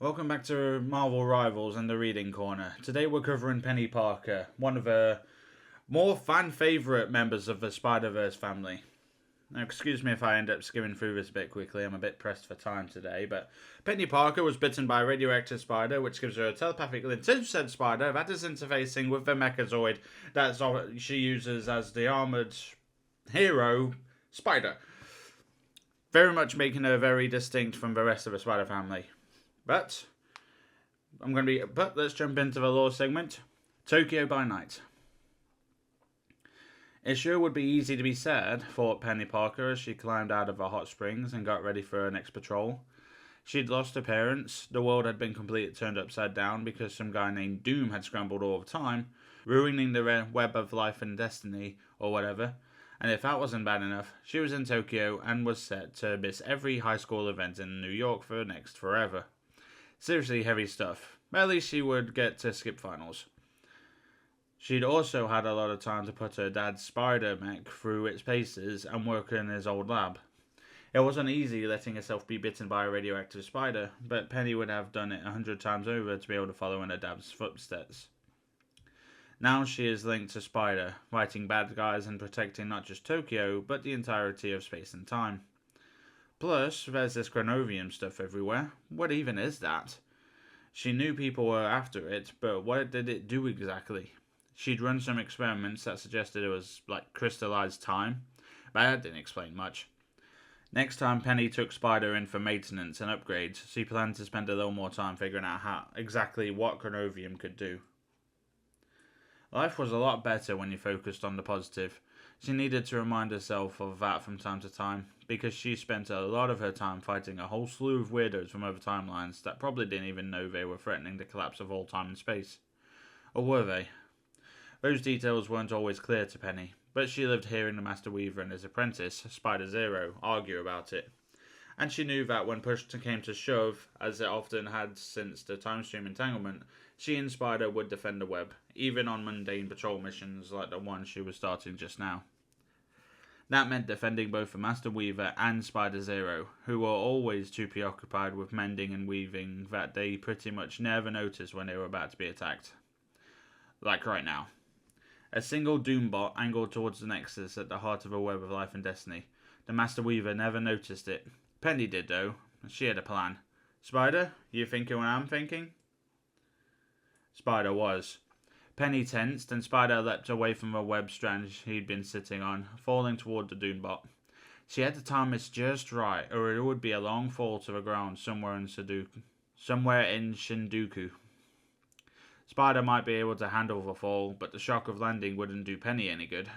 Welcome back to Marvel Rivals and the Reading Corner. Today we're covering Penny Parker, one of the more fan-favourite members of the Spider-Verse family. Now, excuse me if I end up skimming through this a bit quickly, I'm a bit pressed for time today, but Penny Parker was bitten by a radioactive spider, which gives her a telepathic link to said spider that is interfacing with the Mechazoid that she uses as the armoured hero, Spider. Very much making her very distinct from the rest of the Spider family. But let's jump into the lore segment. Tokyo by Night. It sure would be easy to be sad, thought Penny Parker as she climbed out of the hot springs and got ready for her next patrol. She'd lost her parents, the world had been completely turned upside down because some guy named Doom had scrambled all the time, ruining the web of life and destiny, or whatever. And if that wasn't bad enough, she was in Tokyo and was set to miss every high school event in New York for the next forever. Seriously heavy stuff. At least she would get to skip finals. She'd also had a lot of time to put her dad's spider mech through its paces and work in his old lab. It wasn't easy letting herself be bitten by a radioactive spider, but Penny would have done it 100 times over to be able to follow in her dad's footsteps. Now she is linked to Spider, fighting bad guys and protecting not just Tokyo, but the entirety of space and time. Plus, there's this chronovium stuff everywhere. What even is that? She knew people were after it, but what did it do exactly? She'd run some experiments that suggested it was like crystallized time, but that didn't explain much. Next time Penny took Spider in for maintenance and upgrades, she planned to spend a little more time figuring out exactly what chronovium could do. Life was a lot better when you focused on the positive. She needed to remind herself of that from time to time, because she spent a lot of her time fighting a whole slew of weirdos from other timelines that probably didn't even know they were threatening the collapse of all time and space. Or were they? Those details weren't always clear to Penny, but she lived hearing the Master Weaver and his apprentice, Spider Zero, argue about it. And she knew that when push came to shove, as it often had since the time stream entanglement, she and Spider would defend the web, even on mundane patrol missions like the one she was starting just now. That meant defending both the Master Weaver and Spider Zero, who were always too preoccupied with mending and weaving that they pretty much never noticed when they were about to be attacked. Like right now. A single Doombot angled towards the Nexus at the heart of a web of life and destiny. The Master Weaver never noticed it. Penny did though. She had a plan. Spider, you thinking what I'm thinking? Spider was. Penny tensed, and Spider leapt away from the web strand he'd been sitting on, falling toward the Doombot. She had to time this just right, or it would be a long fall to the ground somewhere in Shinjuku. Spider might be able to handle the fall, but the shock of landing wouldn't do Penny any good.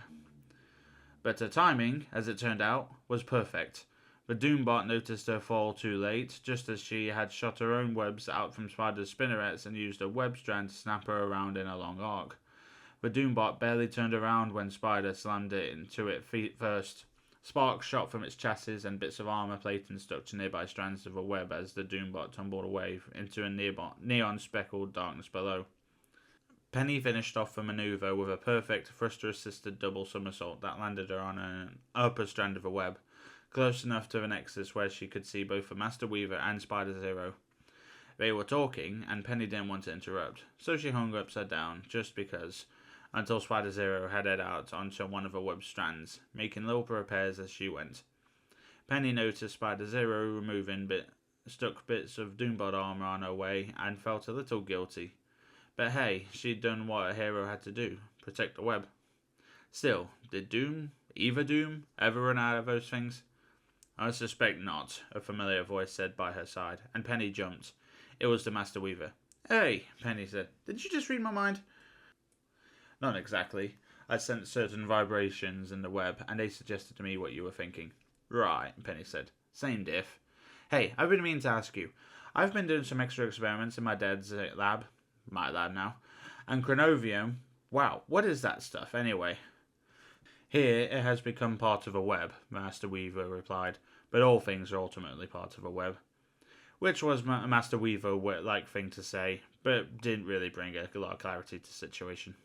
But her timing, as it turned out, was perfect. The Doombot noticed her fall too late, just as she had shot her own webs out from Spider's spinnerets and used a web strand to snap her around in a long arc. The Doombot barely turned around when Spider slammed it into it feet first. Sparks shot from its chassis and bits of armor plating stuck to nearby strands of the web as the Doombot tumbled away into a neon-speckled darkness below. Penny finished off the maneuver with a perfect thruster-assisted double somersault that landed her on an upper strand of the web, close enough to the Nexus where she could see both the Master Weaver and Spider Zero. They were talking, and Penny didn't want to interrupt, so she hung upside down, just because, until Spider Zero headed out onto one of the web strands, making little repairs as she went. Penny noticed Spider Zero removing stuck bits of Doombot armor on her way, and felt a little guilty. But hey, she'd done what a hero had to do, protect the web. Still, did either Doom, ever run out of those things? I suspect not, a familiar voice said by her side, and Penny jumped. It was the Master Weaver. Hey, Penny said, did you just read my mind? Not exactly. I sensed certain vibrations in the web, and they suggested to me what you were thinking. Right, Penny said. Same diff. Hey, I've been meaning to ask you. I've been doing some extra experiments in my dad's lab. My lab now. And chronovium. Wow, what is that stuff, anyway? Here, it has become part of a web, Master Weaver replied, but all things are ultimately part of a web. Which was a Master Weaver-like thing to say, but didn't really bring a lot of clarity to the situation.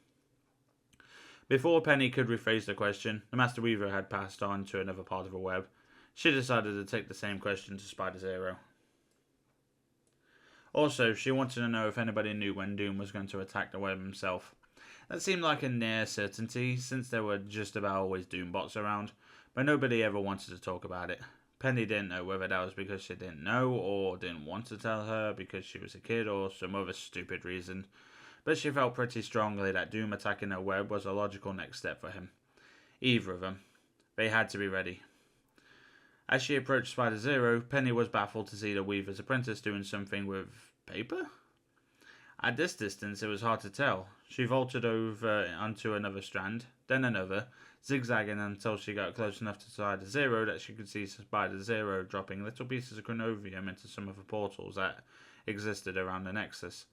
Before Penny could rephrase the question, the Master Weaver had passed on to another part of the web. She decided to take the same question to Spider Zero. Also, she wanted to know if anybody knew when Doom was going to attack the web himself. That seemed like a near certainty, since there were just about always Doom bots around, but nobody ever wanted to talk about it. Penny didn't know whether that was because she didn't know, or didn't want to tell her because she was a kid, or some other stupid reason, but she felt pretty strongly that Doom attacking her web was a logical next step for him. Either of them. They had to be ready. As she approached Spider Zero, Penny was baffled to see the Weaver's apprentice doing something with paper? At this distance, it was hard to tell. She vaulted over onto another strand, then another, zigzagging until she got close enough to Spider Zero that she could see Spider Zero dropping little pieces of chronovium into some of the portals that existed around the Nexus.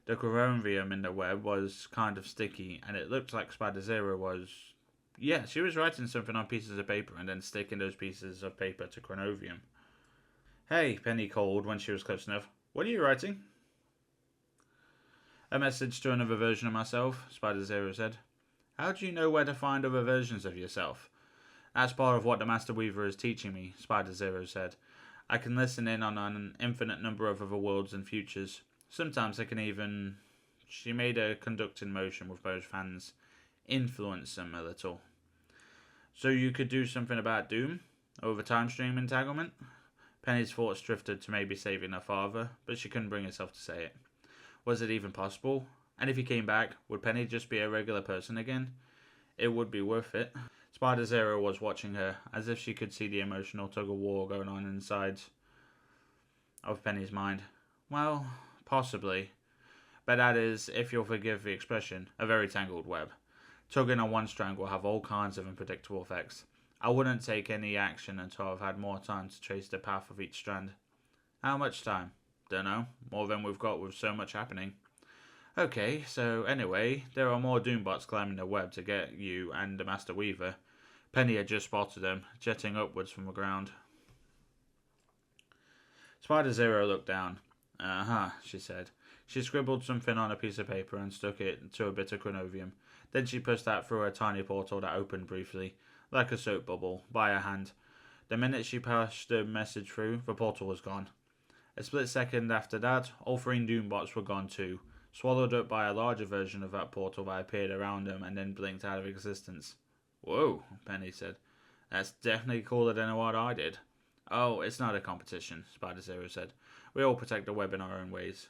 The chronovium in the web was kind of sticky, and it looked like Spider Zero was... Yeah, she was writing something on pieces of paper and then sticking those pieces of paper to chronovium. Hey, Penny called when she was close enough. What are you writing? A message to another version of myself, Spider Zero said. How do you know where to find other versions of yourself? That's part of what the Master Weaver is teaching me, Spider Zero said. I can listen in on an infinite number of other worlds and futures. Sometimes I can even... She made a conducting motion with both hands. Influence them a little. So you could do something about Doom? Over time stream entanglement? Penny's thoughts drifted to maybe saving her father, but she couldn't bring herself to say it. Was it even possible? And if he came back, would Penny just be a regular person again? It would be worth it. Spider Zero was watching her, as if she could see the emotional tug-of-war going on inside of Penny's mind. Well, possibly. But that is, if you'll forgive the expression, a very tangled web. Tugging on one strand will have all kinds of unpredictable effects. I wouldn't take any action until I've had more time to trace the path of each strand. How much time? Dunno. More than we've got with so much happening. Okay, so anyway, there are more Doombots climbing the web to get you and the Master Weaver. Penny had just spotted them, jetting upwards from the ground. Spider Zero looked down. Uh-huh, she said. She scribbled something on a piece of paper and stuck it to a bit of chronovium. Then she pushed that through a tiny portal that opened briefly, like a soap bubble, by her hand. The minute she passed the message through, the portal was gone. A split second after that, all three Doombots were gone too, swallowed up by a larger version of that portal that appeared around them and then blinked out of existence. Whoa, Penny said. That's definitely cooler than what I did. Oh, it's not a competition, Spider Zero said. We all protect the web in our own ways.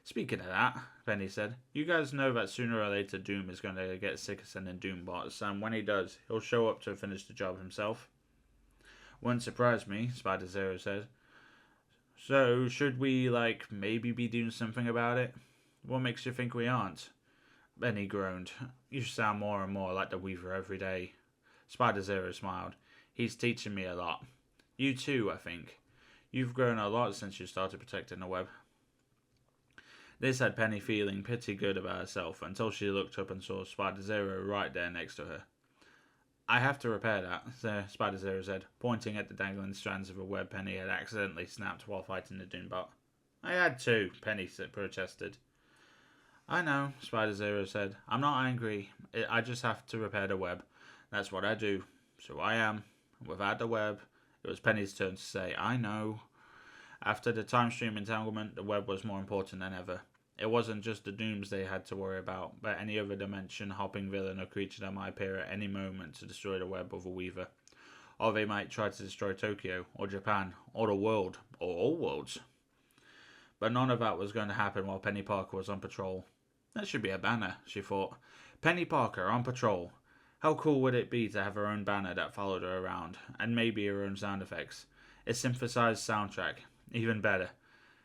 Speaking of that, Penny said, you guys know that sooner or later Doom is going to get sick of sending Doombots, and when he does, he'll show up to finish the job himself. Wouldn't surprise me, Spider Zero said. So, should we, maybe be doing something about it? What makes you think we aren't? Penny groaned. You sound more and more like the Weaver every day. Spider Zero smiled. He's teaching me a lot. You too, I think. You've grown a lot since you started protecting the web. This had Penny feeling pretty good about herself until she looked up and saw Spider Zero right there next to her. I have to repair that, Spider Zero said, pointing at the dangling strands of a web Penny had accidentally snapped while fighting the Doombot. I had to, Penny protested. I know, Spider Zero said. I'm not angry. I just have to repair the web. That's what I do. So I am. Without the web, it was Penny's turn to say, I know. After the time stream entanglement, the web was more important than ever. It wasn't just the Dooms they had to worry about, but any other dimension-hopping villain or creature that might appear at any moment to destroy the web of a Weaver. Or they might try to destroy Tokyo, or Japan, or the world, or all worlds. But none of that was going to happen while Penny Parker was on patrol. That should be a banner, she thought. Penny Parker on patrol. How cool would it be to have her own banner that followed her around, and maybe her own sound effects? A synthesized soundtrack. Even better.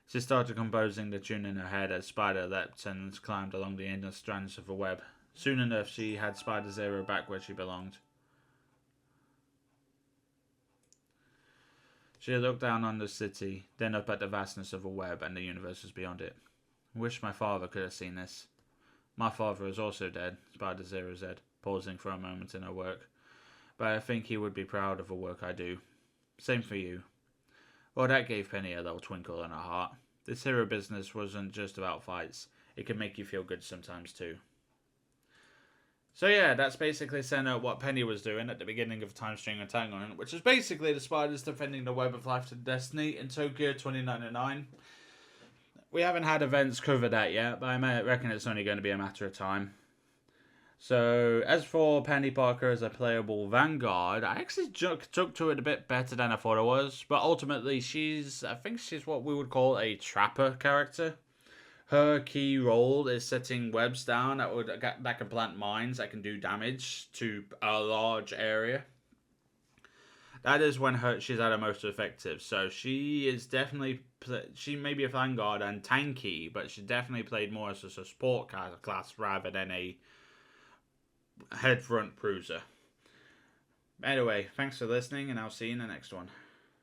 She started composing the tune in her head as Spider leapt and climbed along the endless strands of the web. Soon enough, she had Spider Zero back where she belonged. She looked down on the city, then up at the vastness of the web and the universes beyond it. I wish my father could have seen this. My father is also dead, Spider Zero said, pausing for a moment in her work. But I think he would be proud of the work I do. Same for you. Well, that gave Penny a little twinkle in her heart. This hero business wasn't just about fights. It could make you feel good sometimes too. So yeah, that's basically setting out what Penny was doing at the beginning of Time String Entanglement, which is basically the spiders defending the web of life and destiny in Tokyo 2099. we haven't had events cover that yet, but I reckon it's only going to be a matter of time. So, as for Penny Parker as a playable Vanguard, I actually took to it a bit better than I thought it was. But ultimately, I think she's what we would call a trapper character. Her key role is setting webs down that can plant mines that can do damage to a large area. That is when she's at her most effective. So she is definitely she may be a Vanguard and tanky, but she definitely played more as a support class rather than a head front bruiser. Anyway, thanks for listening, and I'll see you in the next one.